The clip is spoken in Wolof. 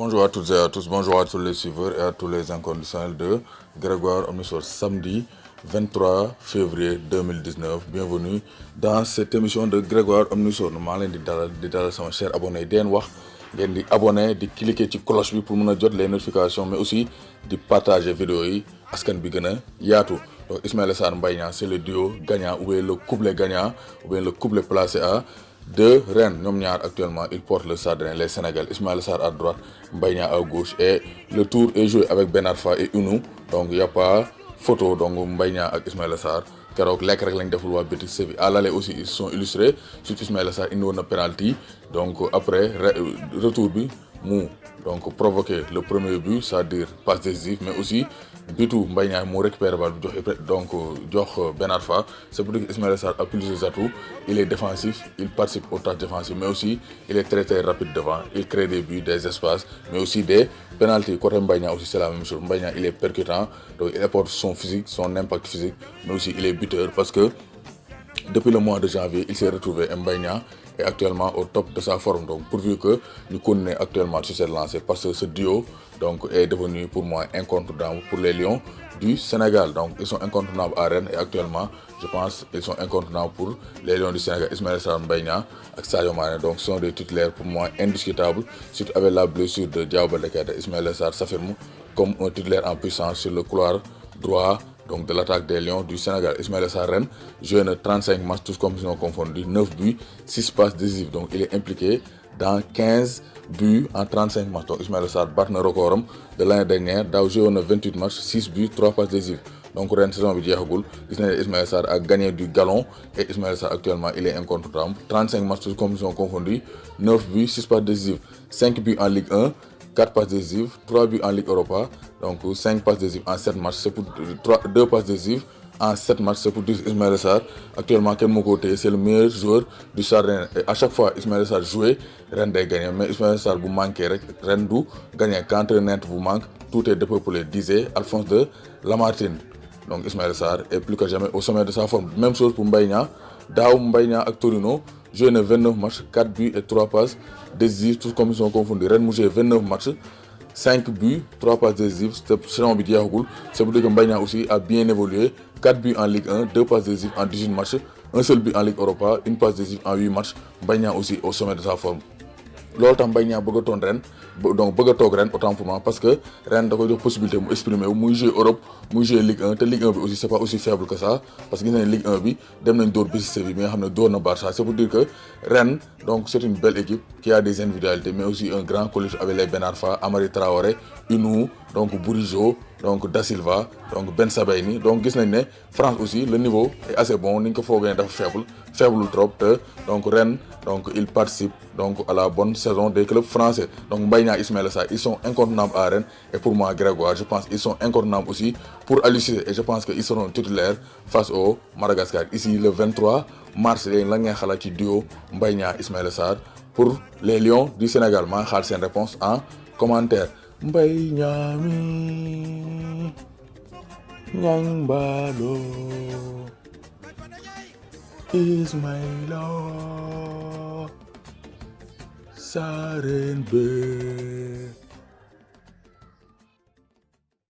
Bonjour à toutes et à tous, bonjour à tous les suiveurs et à tous les inconditionnels de Grégoire Omnisport, samedi 23 février 2019. Bienvenue dans cette émission de Grégoire Omnisport. maa leen di dalal sama cher abonné di leen wax ngeen di abonné di cliquer ci cloche bi pour mën a jot les notifications mais aussi di partager vidéo yi askan bi gën a yaatu. Donc Ismaïla Sarr Mbaye Niang, c'est le duo gagnant ou bien le couplet gagnant ou bien le couplet placé à deux Rennes. ñoom ñaar actuellement ils portent le Sardin les Sénégal. Ismaïla Sarr à droite, Mbaye Niang à gauche et le tour est joué avec Ben Arfa et Unou. Donc il y a pas photo donc Mbaye Niang ak Ismaïla Sarr keroog lekk rek lañ deful waa Betis Séville. À l'aller aussi ils sont illustrés surtout Ismaïla Sarr indi woon na penalty donc après retour bi mu donc provoqué le premier but, c'est-à-dire passe décisive, mais aussi bitu Mbaye Niang moo récupéré bal bi jox Ben Arfa. C'est pour dire que Ismaïla Sarr a plusieurs atouts. Il est défensif, il participe aux tâches défensives, mais aussi il est très rapide devant. Il crée des buts, des espaces, mais aussi des pénaltys. Côté Mbaye Niang aussi c'est la même chose. Mbaye Niang il est percutant, donc il apporte son physique, son impact physique, mais aussi il est buteur parce que depuis le mois de janvier, il s'est retrouvé Mbaye Niang est actuellement au top de sa forme. Donc pourvu que nous connaissons actuellement sur cette lancée, parce que ce duo donc est devenu pour moi incontournable pour les Lions du Sénégal. Donc ils sont incontournables à Rennes et actuellement je pense qu'ils sont incontournables pour les Lions du Sénégal. Ismaïla Sarr Mbaye Niang et Sadio Mané donc sont des titulaires pour moi indiscutables. Surtout avec la blessure de Diao Baldé Keita, Ismaïla Sarr s'affirme comme un titulaire en puissance sur le couloir droit donc de l'attaque des Lions du Sénégal. Ismaïla Sarr Rennes joue 35 matchs, tous compétitions confondues, 9 buts, 6 passes décisives. Donc il est impliqué dans 15 buts en 35 matchs. Donc Ismaïla Sarr bat le record de l'année dernière. Daaw joué na 28 matchs, 6 buts, 3 passes décisives. Donc Rennes saison bi jeexagul gis nañ ne Ismaïla Sarr a gagné du galon et Ismaïla Sarr actuellement il est incontournable. 35 matchs, tous compétitions confondues, 9 buts, 6 passes décisives, 5 buts en Ligue 1. 4 passes décisives, 3 buts en Ligue Europa, donc 5 passes décisives en 7 matchs, c'est pour 2 passes décisives en 7 matchs, c'est pour dire Ismaïla Sarr. Actuellement, c'est le meilleur joueur du Sardin. Et à chaque fois, Ismaïla Sarr jouait, Rennes a gagné. Mais Ismaïla Sarr vous manquez, Rennes du gagné. Quand Rennes vous manque, tout est dépeuplé, disait Alphonse de Lamartine. Donc Ismaïla Sarr est plus que jamais au sommet de sa forme. Même chose pour Mbaye Niang. Daaw Mbaye Niang ak Torino joué na 29 matchs, 4 buts et 3 passes décisives, toutes compétitions confondues. Rennes mu joué 29 matchs, 5 buts, 3 passes décisives. Saison bi jeexagul. C'est pour dire que Mbaye Niang aussi a bien évolué. 4 buts en Ligue 1, 2 passes décisives en 18 matchs, un seul but en Ligue Europa, une passe décisive en 8 matchs. Mbaye Niang aussi au sommet de sa forme. Loolu tax Mbaye Niang bëgg a toon ren donc bëgg a toog ren autant pour moi parce que ren da koy jox possibilité mu exprimer wu muy jouer Europe muy jouer Ligue 1 te Ligue 1 bi aussi c'est pas aussi faible que ça parce que gis nañ Ligue 1 bi dem nañ dóor Betis Séville bi nga xam ne dóor na Barça. C'est pour dire que ren donc c'est une belle équipe qui a des individualités mais aussi un grand collectif avec les Ben Arfa, Amari Traoré, Unou, donc Bourigeaud, donc Da Silva, donc Ben Sabaini. Donc gis nañ ne France aussi le niveau est assez bon ni ñu ko foogee dafa faible trop te donc ren donc il participe donc à la bonne saison des clubs français. Donc Mbaye Niang, Ismaïla Sarr, ils sont incontournables à Rennes et pour moi Grégoire, je pense qu'ils sont incontournables aussi pour Aliou Cissé et je pense qu'ils seront titulaires face au Madagascar ici le 23 mars. léegi la ngeen xalaat ci duo Mbaye Niang Ismaïla Sarr pour les Lions du Sénégal. maa ngi xaar seen réponse en commentaire. Mbaye Niang mi Niang Ballo Ismaïla Sarr